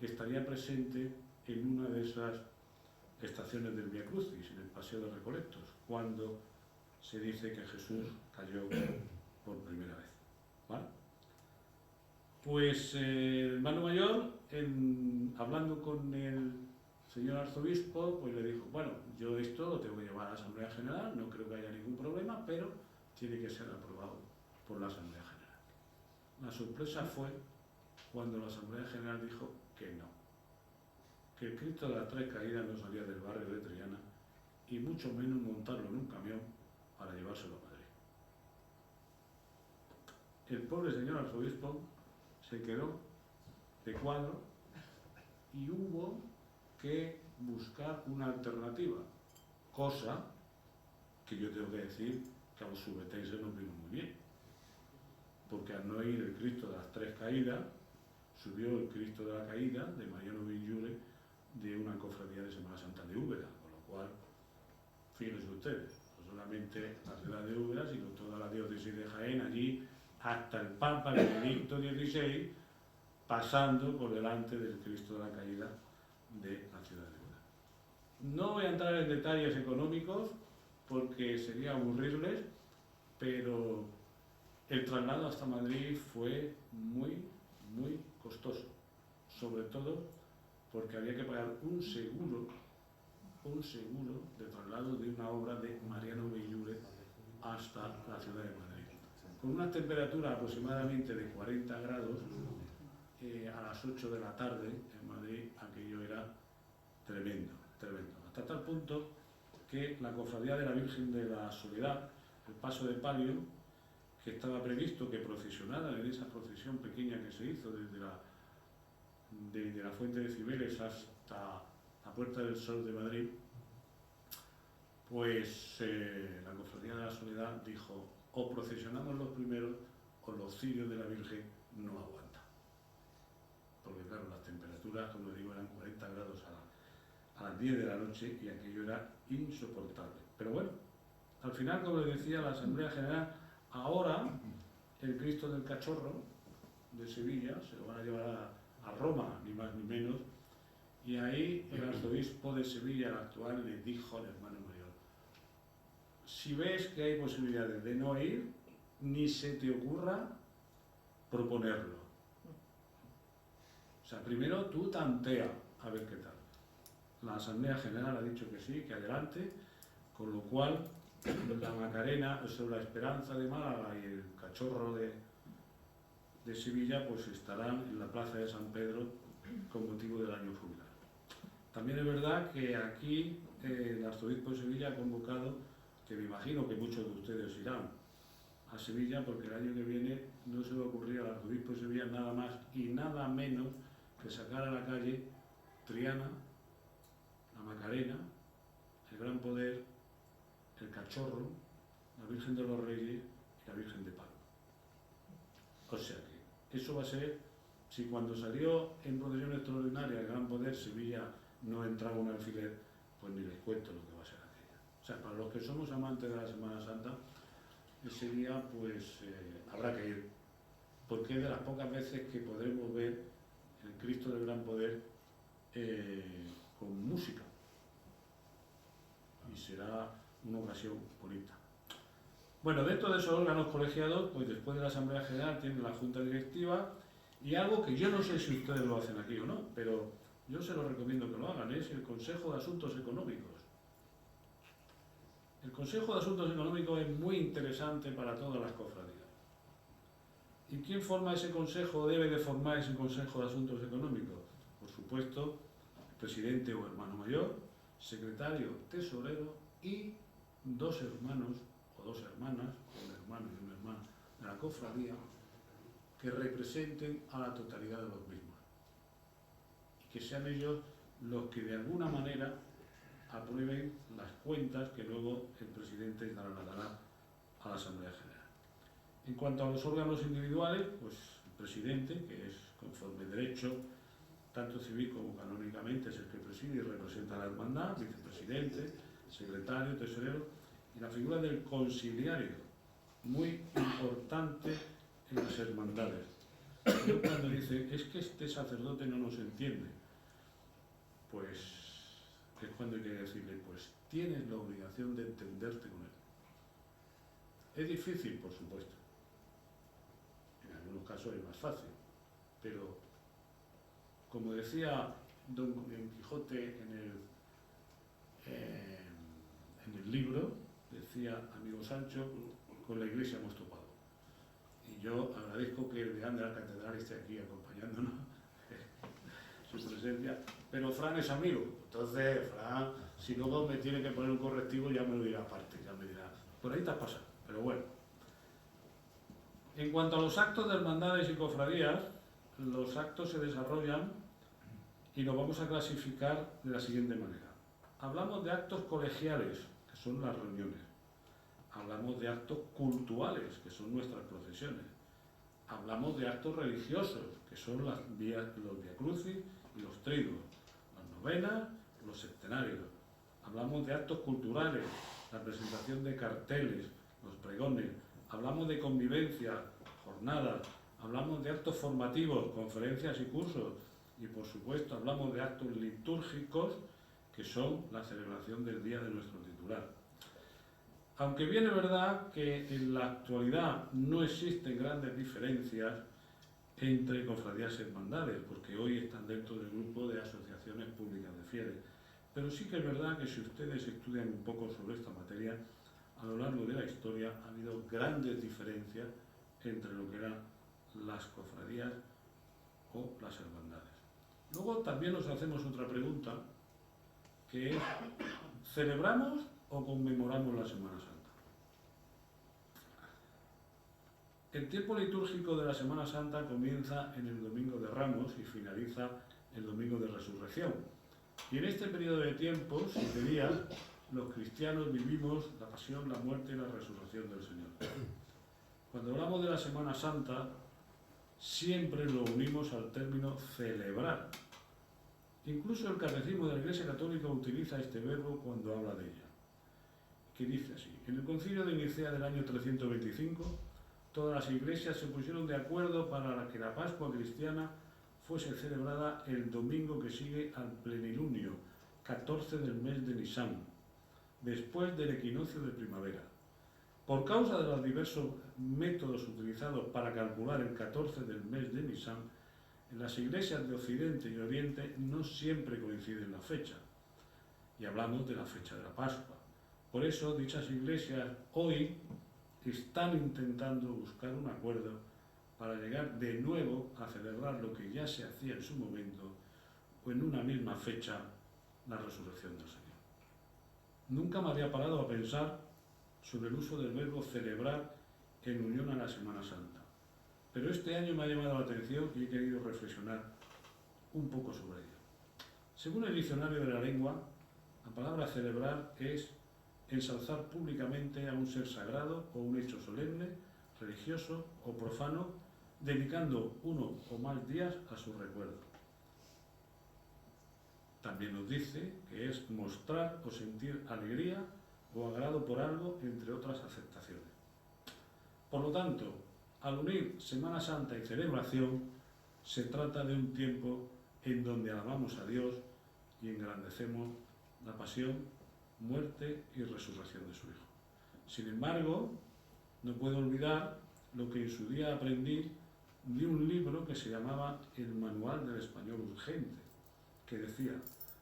S1: estaría presente en una de esas estaciones del Vía Crucis, en el Paseo de Recoletos, cuando se dice que Jesús cayó por primera vez. ¿Vale? Pues el hermano mayor, hablando con el señor arzobispo, pues le dijo, bueno, yo esto lo tengo que llevar a la Asamblea General, no creo que haya ningún problema, pero tiene que ser aprobado por la Asamblea General. La sorpresa fue cuando la Asamblea General dijo que no, que el Cristo de las Tres Caídas no salía del barrio de Triana y mucho menos montarlo en un camión para llevárselo a Madrid. El pobre señor arzobispo se quedó de cuadro y hubo que buscar una alternativa, cosa que yo tengo que decir que a los subetenses nos vino muy bien, porque al no ir el Cristo de las Tres Caídas, subió el Cristo de la Caída de Mariano Viñule de una cofradía de Semana Santa de Úbeda, con lo cual, fíjense ustedes, no solamente la ciudad de Úbeda, sino toda la diócesis de Jaén, allí hasta el Papa Benedicto XVI, pasando por delante del Cristo de la Caída de la ciudad de Úbeda. No voy a entrar en detalles económicos porque sería aburrirles, pero el traslado hasta Madrid fue muy costoso, sobre todo porque había que pagar un seguro de traslado de una obra de Mariano Viñule hasta la ciudad de Madrid. Con una temperatura aproximadamente de 40 grados, a las 8 de la tarde en Madrid, aquello era tremendo, tremendo. Hasta tal punto que la cofradía de la Virgen de la Soledad, el paso de palio, que estaba previsto que procesionara en esa procesión pequeña que se hizo desde la Fuente de Cibeles hasta la Puerta del Sol de Madrid, pues la Cofradía de la Soledad dijo: o procesionamos los primeros o los cirios de la Virgen no aguantan. Porque claro, las temperaturas, como digo, eran 40 grados a las 10 de la noche y aquello era insoportable. Pero bueno, al final, como les decía, la Asamblea General, ahora el Cristo del Cachorro de Sevilla se lo van a llevar a Roma, ni más ni menos, y ahí el arzobispo de Sevilla, el actual, le dijo al hermano mayor: si ves que hay posibilidades de no ir, ni se te ocurra proponerlo. O sea, primero tú tantea a ver qué tal. La Asamblea General ha dicho que sí, que adelante, con lo cual la Macarena, la Esperanza de Málaga y el Cachorro de Sevilla pues estarán en la Plaza de San Pedro con motivo del año jubilar. También es verdad que aquí el arzobispo de Sevilla ha convocado, que me imagino que muchos de ustedes irán a Sevilla, porque el año que viene no se le ocurría al arzobispo de Sevilla nada más y nada menos que sacar a la calle Triana, la Macarena, el Gran Poder, el Cachorro, la Virgen de los Reyes y la Virgen de Palma. O sea que eso va a ser, si cuando salió en procesión extraordinaria el Gran Poder Sevilla no entraba un alfiler, pues ni les cuento lo que va a ser aquella. O sea, para los que somos amantes de la Semana Santa, ese día pues habrá que ir, porque es de las pocas veces que podremos ver el Cristo del Gran Poder con música, y será una ocasión bonita. Bueno, dentro de esos órganos colegiados, pues después de la Asamblea General tiene la Junta Directiva, y algo que yo no sé si ustedes lo hacen aquí o no, pero yo se lo recomiendo que lo hagan, es el Consejo de Asuntos Económicos. El Consejo de Asuntos Económicos es muy interesante para todas las cofradías. ¿Y quién forma ese consejo, debe de formar ese Consejo de Asuntos Económicos? Por supuesto, el presidente o hermano mayor, secretario, tesorero y dos hermanos o dos hermanas, un hermano y una hermana de la cofradía, que representen a la totalidad de los mismos. Y que sean ellos los que de alguna manera aprueben las cuentas que luego el presidente dará a la Asamblea General. En cuanto a los órganos individuales, pues el presidente, que es conforme derecho, tanto civil como canónicamente, es el que preside y representa a la hermandad, vicepresidente, secretario, tesorero, y la figura del conciliario, muy importante en las hermandades. Yo cuando dice, es que este sacerdote no nos entiende, pues es cuando hay que decirle, pues tienes la obligación de entenderte con él. Es difícil, por supuesto. En algunos casos es más fácil, pero como decía Don Quijote en el libro, decía, amigo Sancho, con la Iglesia hemos topado. y yo agradezco que el deán de la catedral esté aquí acompañándonos, su presencia, pero Fran es amigo, entonces Fran, si luego me tiene que poner un correctivo ya me lo dirá aparte, ya me dirá, por ahí te has pasado, pero bueno. En cuanto a los actos de hermandades y cofradías, los actos se desarrollan y los vamos a clasificar de la siguiente manera. Hablamos de actos colegiales, que son las reuniones. Hablamos de actos cultuales, que son nuestras procesiones. Hablamos de actos religiosos, que son los Via Crucis y los triduos, las novenas, los septenarios. Hablamos de actos culturales, la presentación de carteles, los pregones. Hablamos de convivencia, jornadas. Hablamos de actos formativos, conferencias y cursos. Y por supuesto hablamos de actos litúrgicos, que son la celebración del día de nuestro titular. Aunque bien es verdad que en la actualidad no existen grandes diferencias entre cofradías y hermandades, porque hoy están dentro del grupo de asociaciones públicas de fieles. Pero sí que es verdad que si ustedes estudian un poco sobre esta materia, a lo largo de la historia ha habido grandes diferencias entre lo que eran las cofradías o las hermandades. Luego también nos hacemos otra pregunta, que es, ¿celebramos o conmemoramos la Semana Santa? El tiempo litúrgico de la Semana Santa comienza en el Domingo de Ramos y finaliza el Domingo de Resurrección. Y en este periodo de tiempo, 7 días, los cristianos vivimos la pasión, la muerte y la resurrección del Señor. Cuando hablamos de la Semana Santa, siempre lo unimos al término celebrar. Incluso el Catecismo de la Iglesia Católica utiliza este verbo cuando habla de ella, que dice así: en el Concilio de Nicea del año 325, todas las iglesias se pusieron de acuerdo para que la Pascua cristiana fuese celebrada el domingo que sigue al plenilunio, 14 del mes de Nisan, después del equinoccio de primavera. Por causa de los diversos métodos utilizados para calcular el 14 del mes de Nisan, en las iglesias de Occidente y Oriente no siempre coinciden las fechas, y hablamos de la fecha de la Pascua. Por eso dichas iglesias hoy están intentando buscar un acuerdo para llegar de nuevo a celebrar lo que ya se hacía en su momento, o en una misma fecha, la resurrección del Señor. Nunca me había parado a pensar sobre el uso del verbo celebrar en unión a la Semana Santa, pero este año me ha llamado la atención y he querido reflexionar un poco sobre ello. Según el diccionario de la lengua, la palabra celebrar es ensalzar públicamente a un ser sagrado o un hecho solemne, religioso o profano, dedicando uno o más días a su recuerdo. También nos dice que es mostrar o sentir alegría o agrado por algo, entre otras aceptaciones. Por lo tanto, al unir Semana Santa y celebración, se trata de un tiempo en donde alabamos a Dios y engrandecemos la pasión, muerte y resurrección de su Hijo. Sin embargo, no puedo olvidar lo que en su día aprendí de un libro que se llamaba El Manual del Español Urgente, que decía: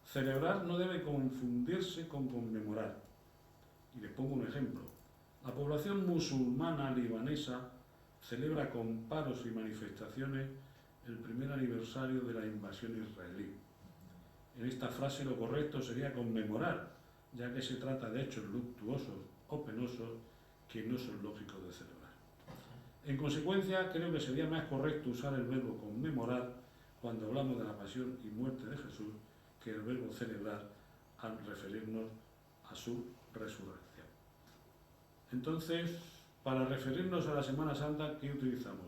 S1: celebrar no debe confundirse con conmemorar. Y les pongo un ejemplo. La población musulmana libanesa celebra con paros y manifestaciones el primer aniversario de la invasión israelí. En esta frase lo correcto sería conmemorar, ya que se trata de hechos luctuosos o penosos que no son lógicos de celebrar. En consecuencia, creo que sería más correcto usar el verbo conmemorar cuando hablamos de la pasión y muerte de Jesús que el verbo celebrar al referirnos a su resurrección. Entonces, para referirnos a la Semana Santa, ¿qué utilizamos?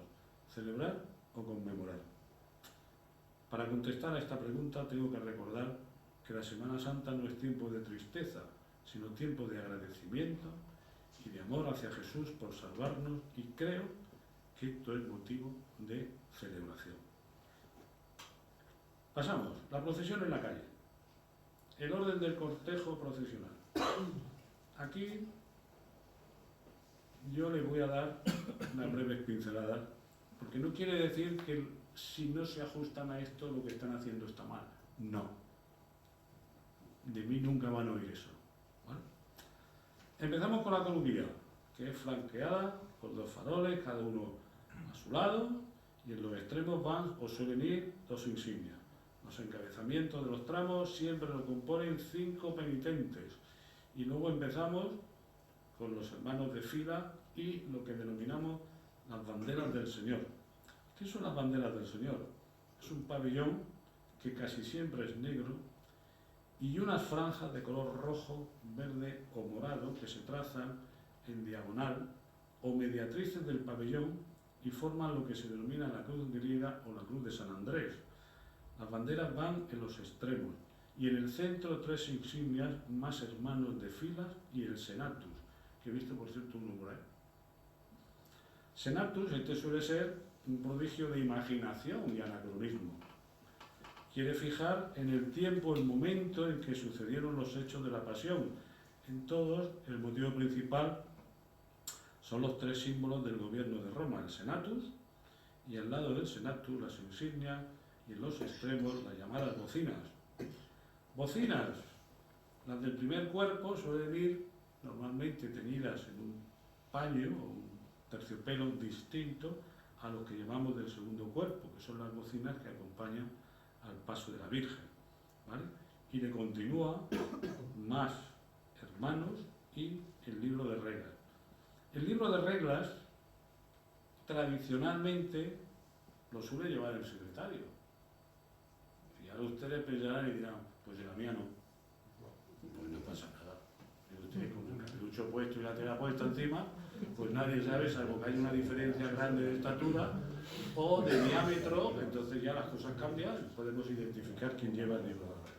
S1: ¿Celebrar o conmemorar? Para contestar a esta pregunta tengo que recordar que la Semana Santa no es tiempo de tristeza, sino tiempo de agradecimiento y de amor hacia Jesús por salvarnos, y creo que esto es motivo de celebración. Pasamos, la procesión en la calle. El orden del cortejo procesional. Aquí yo le voy a dar unas breves pinceladas, porque no quiere decir que si no se ajustan a esto lo que están haciendo está mal. No. De mí nunca van a oír eso. ¿Vale? Empezamos con la columnilla, que es flanqueada por 2 faroles, cada uno a su lado, y en los extremos van o suelen ir dos insignias. Los encabezamientos de los tramos siempre lo componen 5 penitentes, y luego empezamos con los hermanos de fila y lo que denominamos las banderas del Señor. ¿Qué son las banderas del Señor? Es un pabellón que casi siempre es negro y unas franjas de color rojo, verde o morado que se trazan en diagonal o mediatrices del pabellón y forman lo que se denomina la cruz griega o la cruz de San Andrés. Las banderas van en los extremos y en el centro 3 insignias más hermanos de filas y el Senatus, que he visto por cierto un número. Senatus, este suele ser un prodigio de imaginación y anacronismo. Quiere fijar en el tiempo, el momento en que sucedieron los hechos de la pasión. En todos, el motivo principal son los 3 símbolos del gobierno de Roma, el Senatus, y al lado del Senatus las insignias, y en los extremos las llamadas bocinas. Bocinas, las del primer cuerpo suelen ir normalmente teñidas en un paño o un terciopelo distinto a lo que llamamos del segundo cuerpo, que son las bocinas que acompañan al paso de la Virgen, ¿vale? Y le continúa más hermanos y el libro de reglas. El libro de reglas tradicionalmente lo suele llevar el secretario. Y ahora ustedes pensarán y dirán, pues en la mía no. Pues no pasa nada. Y usted con el capelucho puesto y la tela puesta encima, pues nadie sabe, salvo que haya una diferencia grande de estatura o de diámetro, entonces ya las cosas cambian, podemos identificar quién lleva el libro de reglas.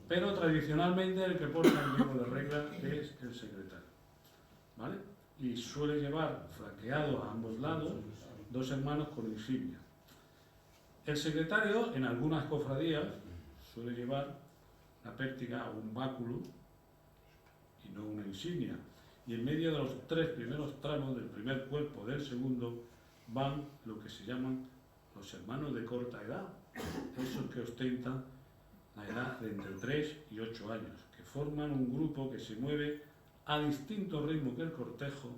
S1: Pero tradicionalmente el que porta el libro de reglas es el secretario, ¿vale? Y suele llevar flanqueados a ambos lados 2 hermanos con insignia. El secretario, en algunas cofradías, suele llevar una pértiga o un báculo y no una insignia. Y en medio de los 3 primeros tramos del primer cuerpo del segundo van lo que se llaman los hermanos de corta edad, esos que ostentan la edad de entre 3 y 8 años, que forman un grupo que se mueve a distinto ritmo que el cortejo,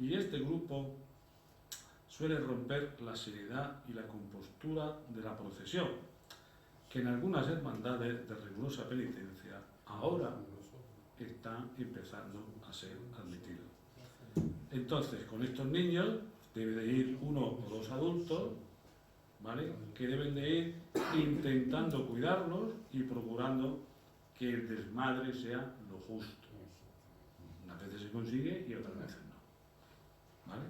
S1: y este grupo suele romper la seriedad y la compostura de la procesión, que en algunas hermandades de rigurosa penitencia ahora están empezando a ser admitidos. Entonces, con estos niños debe de ir 1 o 2 adultos, ¿vale?, que deben de ir intentando cuidarlos y procurando que el desmadre sea lo justo. Unas veces se consigue y otras veces no, ¿vale?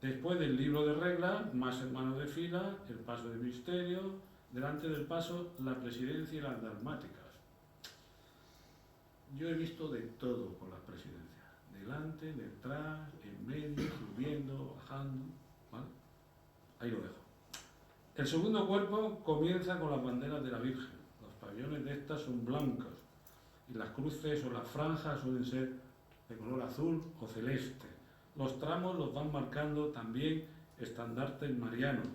S1: Después del libro de reglas, más hermanos de fila, el paso de misterio, delante del paso la presidencia y las dalmáticas. Yo he visto de todo con las presidencias, delante, detrás, en medio, subiendo, bajando, ¿vale? Ahí lo dejo. El segundo cuerpo comienza con las banderas de la Virgen. Los pabellones de estas son blancos y las cruces o las franjas suelen ser de color azul o celeste. Los tramos los van marcando también estandartes marianos.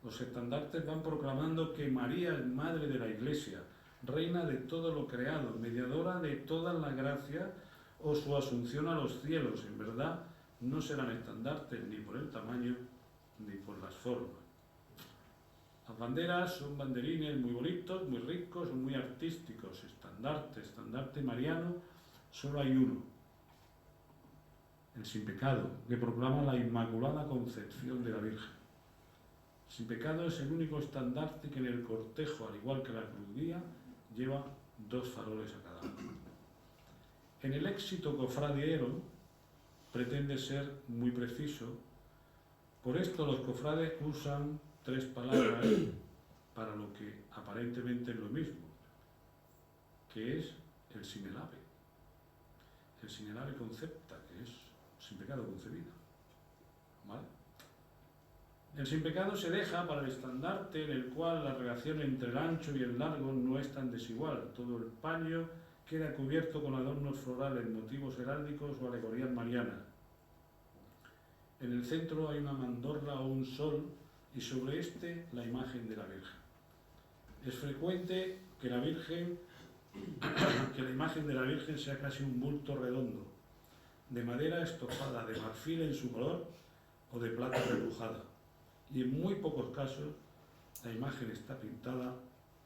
S1: Los estandartes van proclamando que María es Madre de la Iglesia, reina de todo lo creado, mediadora de todas las gracias, o su asunción a los cielos. En verdad, no serán estandartes ni por el tamaño ni por las formas. Las banderas son banderines muy bonitos, muy ricos, son muy artísticos. Estandarte mariano, solo hay uno, el Sin Pecado, que proclama la Inmaculada Concepción de la Virgen. El Sin Pecado es el único estandarte que en el cortejo, al igual que la cruz guía, lleva 2 faroles a cada uno. En el éxito cofradiero pretende ser muy preciso, por esto los cofrades usan 3 palabras para lo que aparentemente es lo mismo, que es el sinelave. El sinelave concepta, que es sin pecado concebido, ¿vale? El sin pecado se deja para el estandarte, en el cual la relación entre el ancho y el largo no es tan desigual. Todo el paño queda cubierto con adornos florales, motivos heráldicos o alegorías marianas. En el centro hay una mandorla o un sol y sobre este la imagen de la Virgen. Es frecuente que la imagen de la Virgen sea casi un bulto redondo, de madera estofada, de marfil en su color, o de plata repujada, y en muy pocos casos la imagen está pintada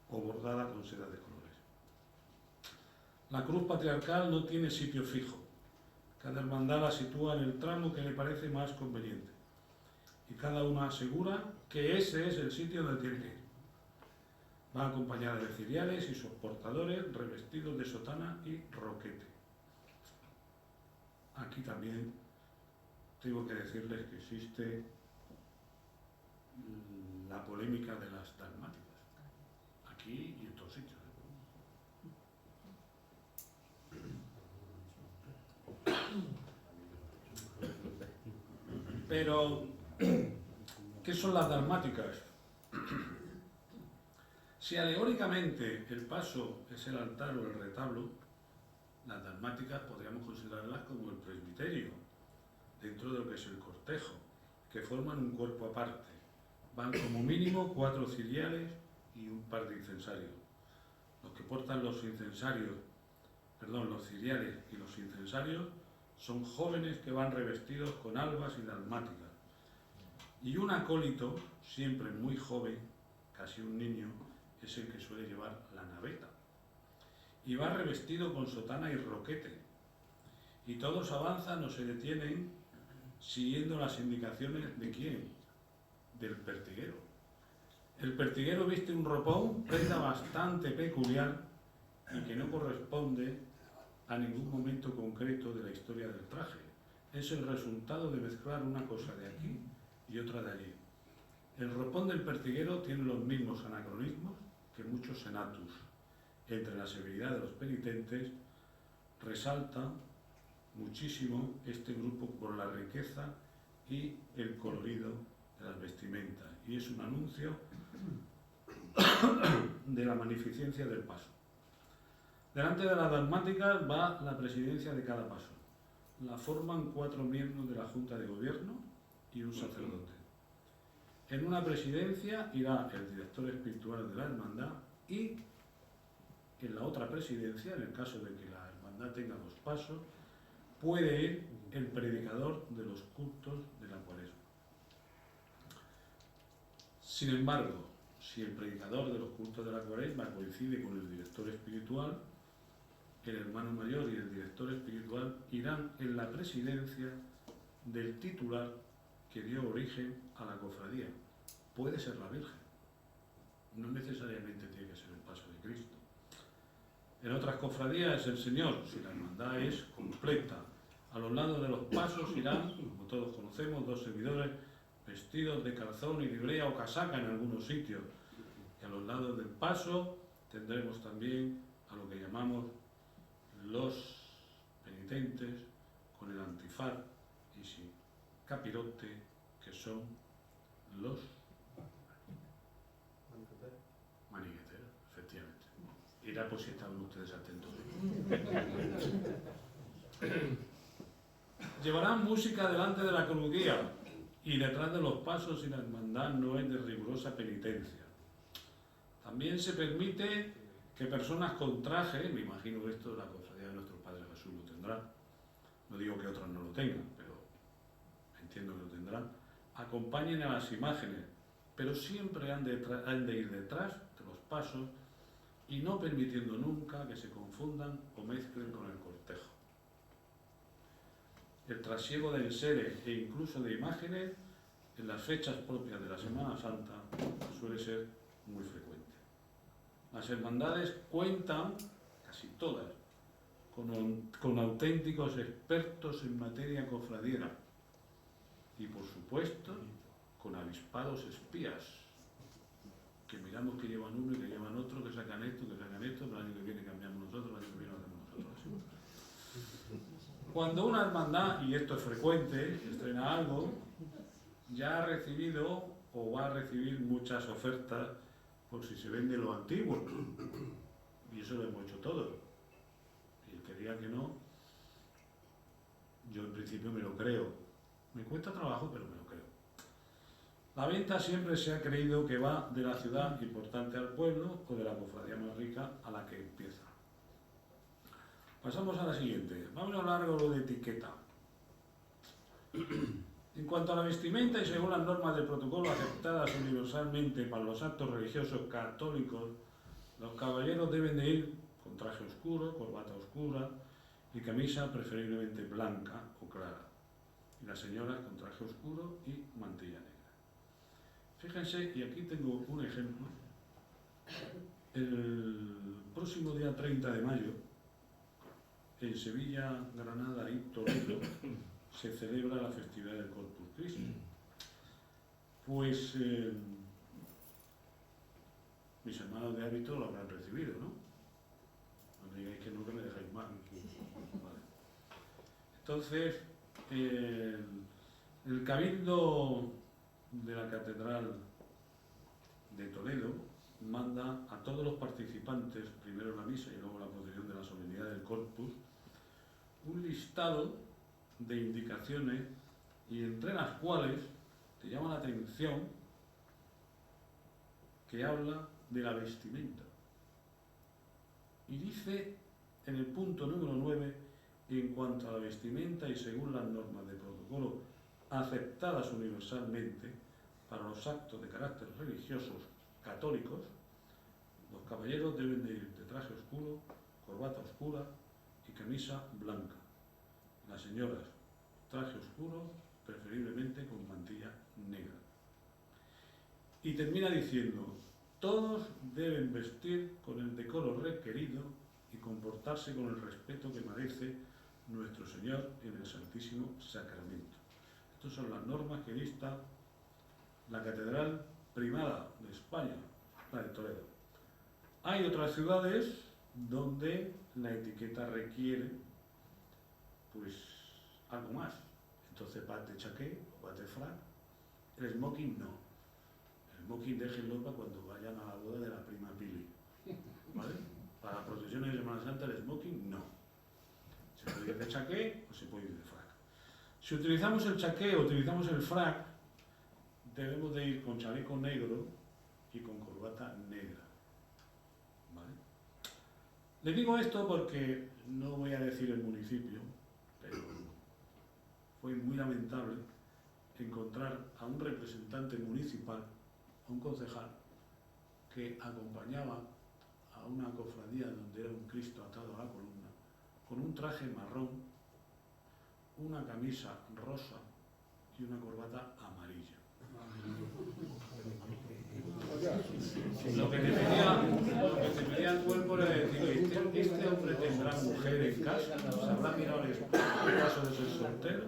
S1: o bordada con seda de colores. La cruz patriarcal no tiene sitio fijo. Cada hermandad la sitúa en el tramo que le parece más conveniente, y cada una asegura que ese es el sitio donde tiene que ir. Va acompañada de ciriales y sus portadores revestidos de sotana y roquete. Aquí también tengo que decirles que existe la polémica de las dalmáticas, aquí y en todos sitios. Pero, ¿qué son las dalmáticas? Si alegóricamente el paso es el altar o el retablo, las dalmáticas podríamos considerarlas como el presbiterio, dentro de lo que es el cortejo, que forman un cuerpo aparte. Van como mínimo 4 ciriales y un par de incensarios. Los que portan los ciriales y los incensarios son jóvenes que van revestidos con albas y dalmáticas. Y un acólito, siempre muy joven, casi un niño, es el que suele llevar la naveta. Y va revestido con sotana y roquete. Y todos avanzan o se detienen siguiendo las indicaciones ¿de quién? Del pertiguero. El pertiguero viste un ropón, prenda bastante peculiar y que no corresponde a ningún momento concreto de la historia del traje. Es el resultado de mezclar una cosa de aquí y otra de allí. El ropón del pertiguero tiene los mismos anacronismos que muchos senatus. Entre la severidad de los penitentes resalta muchísimo este grupo por la riqueza y el colorido de las vestimentas, y es un anuncio de la magnificencia del paso. Delante de las dalmáticas va la presidencia de cada paso. La forman 4 miembros de la Junta de Gobierno y un sacerdote. En una presidencia irá el director espiritual de la hermandad y en la otra presidencia, en el caso de que la hermandad tenga 2 pasos, puede ir el predicador de los cultos de la Cuaresma. Sin embargo, si el predicador de los cultos de la Cuaresma coincide con el director espiritual, el hermano mayor y el director espiritual irán en la presidencia del titular que dio origen a la cofradía. Puede ser la Virgen, no necesariamente tiene que ser el paso de Cristo. En otras cofradías es el Señor, si la hermandad es completa. A los lados de los pasos irán, como todos conocemos, 2 servidores vestidos de calzón y librea o casaca en algunos sitios. Y a los lados del paso tendremos también a lo que llamamos los penitentes con el antifaz y sin capirote, que son los manigueteros, efectivamente. Irá por si estaban ustedes atentos. Llevarán música delante de la cruguía y detrás de los pasos, y la hermandad no es de rigurosa penitencia. También se permite que personas con traje, me imagino que esto de la cofradía de nuestro Padre Jesús lo tendrá, no digo que otros no lo tengan, pero entiendo que lo tendrán, acompañen a las imágenes, pero siempre han de ir detrás de los pasos y no permitiendo nunca que se confundan o mezclen con el cortejo. El trasiego de enseres e incluso de imágenes en las fechas propias de la Semana Santa suele ser muy frecuente. Las hermandades cuentan, casi todas, con auténticos expertos en materia cofradiera y, por supuesto, con avispados espías, que miramos que llevan uno y que llevan otro, que sacan esto, el año que viene cambiamos nosotros, el año que viene lo hacemos nosotros. Así. Cuando una hermandad, y esto es frecuente, estrena algo, ya ha recibido o va a recibir muchas ofertas por si se vende lo antiguo. Y eso lo hemos hecho todos. Y el que diga que no, yo en principio me lo creo. Me cuesta trabajo, pero me lo creo. La venta siempre se ha creído que va de la ciudad importante al pueblo o de la cofradía más rica a la que empieza. Pasamos a la siguiente. Vamos a hablar algo de etiqueta. En cuanto a la vestimenta y según las normas del protocolo aceptadas universalmente para los actos religiosos católicos, los caballeros deben de ir con traje oscuro, corbata oscura y camisa preferiblemente blanca o clara. Y las señoras con traje oscuro y mantilla negra. Fíjense, y aquí tengo un ejemplo. El próximo día 30 de mayo, en Sevilla, Granada y Toledo, se celebra la festividad del Corpus Christi. Pues mis hermanos de hábito lo habrán recibido, ¿no? No me digáis que no, que me dejáis mal. Vale. Entonces, el Cabildo de la Catedral de Toledo manda a todos los participantes, primero la misa y luego la procesión de la solemnidad del Corpus, un listado de indicaciones y entre las cuales te llama la atención que habla de la vestimenta. Y dice en el punto número 9, en cuanto a la vestimenta y según las normas de protocolo aceptadas universalmente para los actos de carácter religiosos católicos, los caballeros deben de ir de traje oscuro, corbata oscura y camisa blanca. Las señoras, traje oscuro, preferiblemente con mantilla negra. Y termina diciendo, todos deben vestir con el decoro requerido y comportarse con el respeto que merece nuestro Señor en el Santísimo Sacramento. Estas son las normas que dicta la Catedral Primada de España, la de Toledo. Hay otras ciudades donde la etiqueta requiere pues algo más. Entonces vas de chaqué o vas de frac. El smoking no. El smoking déjenlo para cuando vayan a la boda de la prima Pili. ¿Vale? Para procesiones de Semana Santa el smoking no. Se puede ir de chaqué o se puede ir de frac. Si utilizamos el chaqué o utilizamos el frac, debemos de ir con chaleco negro y con corbata negra. ¿Vale? Les digo esto porque no voy a decir el municipio, pero fue muy lamentable encontrar a un representante municipal, a un concejal, que acompañaba a una cofradía donde era un Cristo atado a la columna, con un traje marrón, una camisa rosa y una corbata amarilla. Lo que te pedía el cuerpo era decir, este hombre tendrá mujer en casa, se habrá mirado el caso de ser soltero.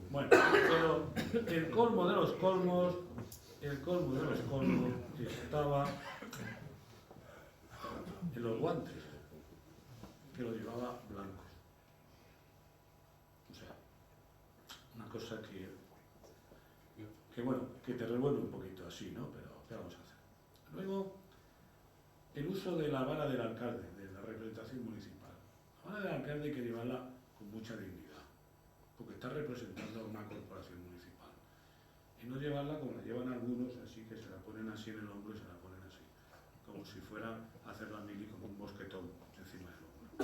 S1: Bueno, pero el colmo de los colmos estaba en los guantes, que los llevaba blancos. O sea, una cosa que bueno, que te revuelve un poquito así, ¿no? Pero ¿qué vamos a hacer? Luego, el uso de la vara del alcalde, de la representación municipal. La vara del alcalde hay que llevarla con mucha dignidad, porque está representando a una corporación municipal. Y no llevarla como la llevan algunos, así que se la ponen así en el hombro y se la ponen así, como si fuera a hacer la mili con un mosquetón encima del hombro,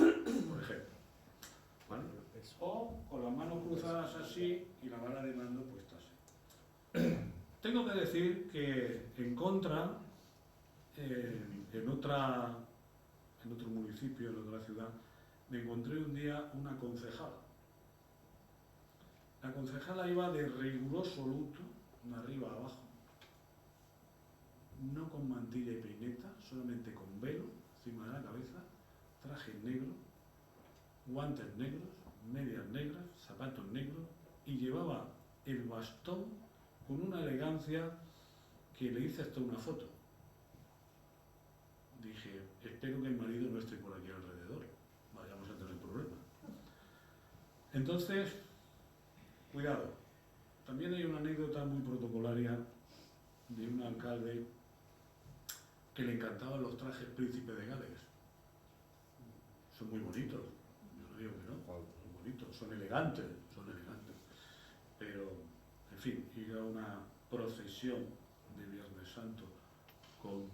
S1: por ejemplo. ¿Vale? O con las manos cruzadas así y la vara de mando puesta así. Tengo que decir que en contra, en otro municipio, en otra ciudad, me encontré un día una concejala. La concejala iba de riguroso luto, de arriba a abajo, no con mantilla y peineta, solamente con velo encima de la cabeza, traje negro, guantes negros, medias negras, zapatos negros, y llevaba el bastón con una elegancia que le hice hasta una foto. Dije, espero que el marido no esté por aquí alrededor, vayamos a tener problemas. Entonces, cuidado. También hay una anécdota muy protocolaria de un alcalde que le encantaban los trajes príncipe de Gales. Son muy bonitos, yo no digo que no, son bonitos, son elegantes, pero, en fin, ir a una procesión de Viernes Santo con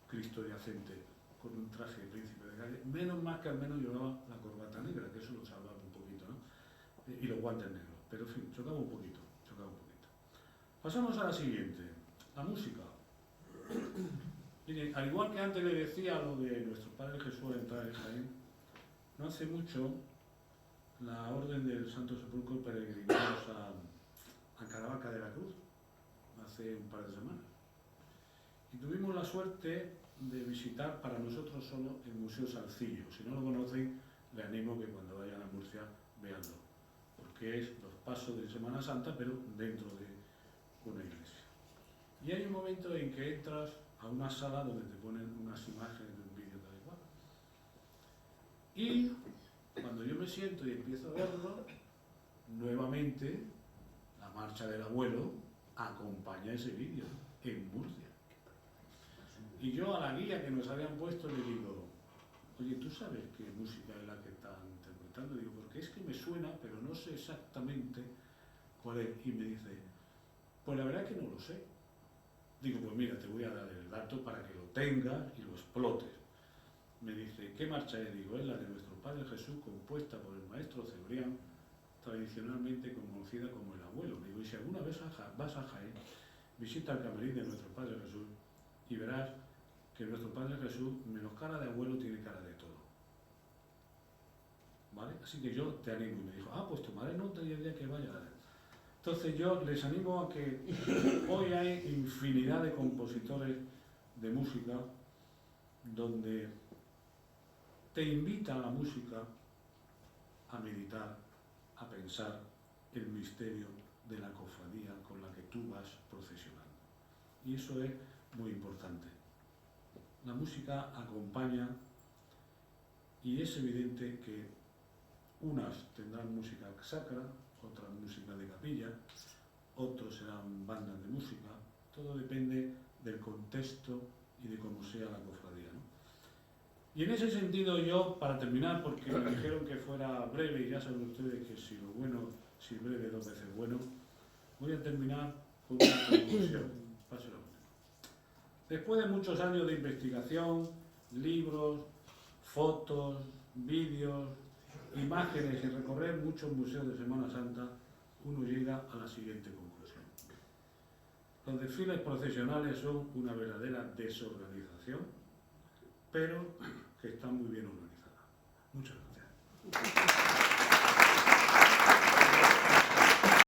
S1: Cristo yacente, con un traje de príncipe de Gales, menos mal que al menos llevaba la corbata negra, que eso lo salvaba un poquito, ¿no? Y los guantes negros, pero en fin, chocaba un poquito. Pasamos a la siguiente, la música. Miren, al igual que antes le decía lo de nuestro Padre Jesús al entrar en Jaén, no hace mucho la Orden del Santo Sepulcro peregrinamos a Caravaca de la Cruz, hace un par de semanas. Y tuvimos la suerte de visitar para nosotros solo el Museo Salcillo. Si no lo conocen, le animo que cuando vayan a Murcia veanlo, porque es los pasos de Semana Santa, pero dentro de una iglesia. Y hay un momento en que entras a una sala donde te ponen unas imágenes de un vídeo tal y cual. Y cuando yo me siento y empiezo a verlo, nuevamente la marcha del abuelo acompaña ese vídeo en Murcia. Y yo a la guía que nos habían puesto le digo, oye, ¿tú sabes qué música es la que están interpretando? Digo, porque es que me suena, pero no sé exactamente cuál es. Y me dice, pues la verdad es que no lo sé. Digo, pues mira, te voy a dar el dato para que lo tengas y lo explotes. Me dice, ¿qué marcha es? Digo, es la de nuestro Padre Jesús, compuesta por el maestro Cebrián, tradicionalmente conocida como el abuelo. Digo, y si alguna vez vas a Jaén, visita el camerín de nuestro Padre Jesús y verás que nuestro Padre Jesús, menos cara de abuelo, tiene cara de todo. ¿Vale? Así que yo te animo. Y me dijo, pues tomaré nota y el día que vaya. Entonces yo les animo a que hoy hay infinidad de compositores de música donde te invita a la música a meditar, a pensar el misterio de la cofradía con la que tú vas procesionando. Y eso es muy importante. La música acompaña y es evidente que unas tendrán música sacra, otras música de capilla, otros serán bandas de música, todo depende del contexto y de cómo sea la cofradía, ¿no? Y en ese sentido yo, para terminar, porque me dijeron que fuera breve y ya saben ustedes que si lo bueno, si breve dos veces bueno, voy a terminar con una conclusión. Páselo. Después de muchos años de investigación, libros, fotos, vídeos, imágenes y recorrer muchos museos de Semana Santa, uno llega a la siguiente conclusión. Los desfiles procesionales son una verdadera desorganización, pero que están muy bien organizadas. Muchas gracias.